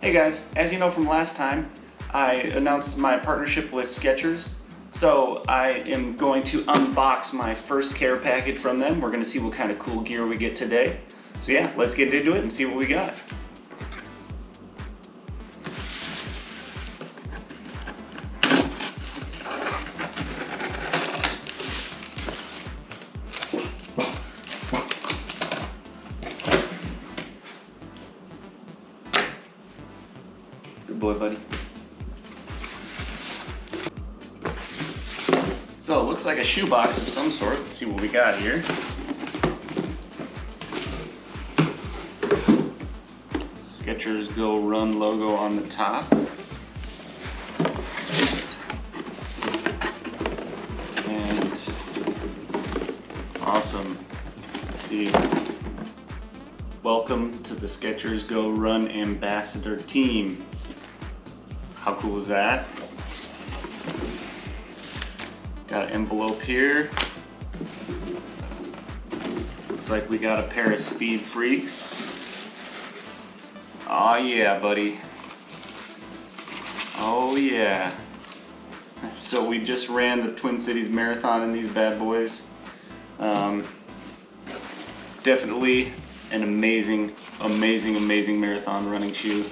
Hey guys, as you know from last time, I announced my partnership with Skechers. So I am going to unbox my first care package from them. We're going to see what kind of cool gear we get today. So yeah, let's get into it and see what we got. Good boy, buddy. So it looks like a shoebox of some sort. Let's see what we got here. Skechers Go Run logo on the top. And awesome. Let's see. Welcome to the Skechers Go Run Ambassador team. How cool is that? Got an envelope here. Looks like we got a pair of Speed Freeks. Oh yeah, buddy. Oh yeah. So we just ran the Twin Cities Marathon in these bad boys. Definitely an amazing marathon running shoe.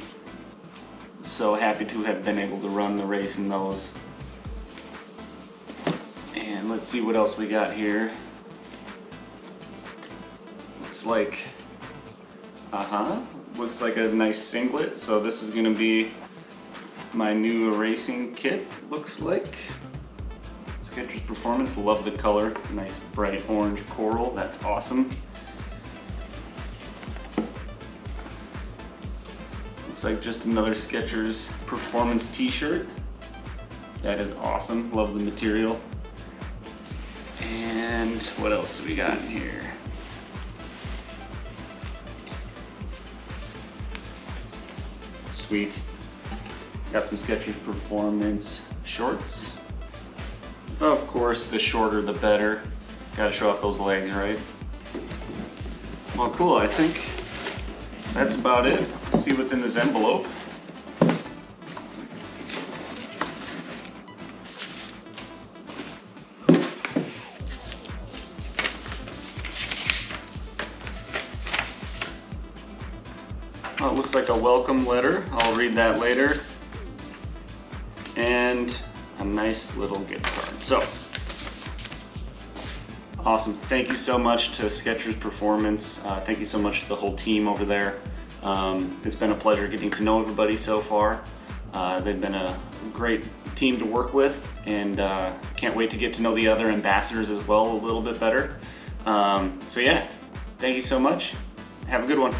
So happy to have been able to run the race in those. And let's see what else we got here. Looks like, looks like a nice singlet. So this is gonna be my new racing kit, looks like. Skechers Performance, love the color. Nice bright orange coral, that's awesome. Looks like just another Skechers Performance t-shirt. That is awesome, love the material. And what else do we got in here? Sweet. Got some Skechers Performance shorts. Of course, the shorter the better. Gotta show off those legs, right? Well, cool, I think that's about it. See what's in this envelope. Oh, it looks like a welcome letter. I'll read that later. And a nice little gift card. So, awesome. Thank you so much to Skechers Performance. Thank you so much to the whole team over there. It's been a pleasure getting to know everybody so far. They've been a great team to work with, and can't wait to get to know the other ambassadors as well a little bit better. So yeah, thank you so much. Have a good one.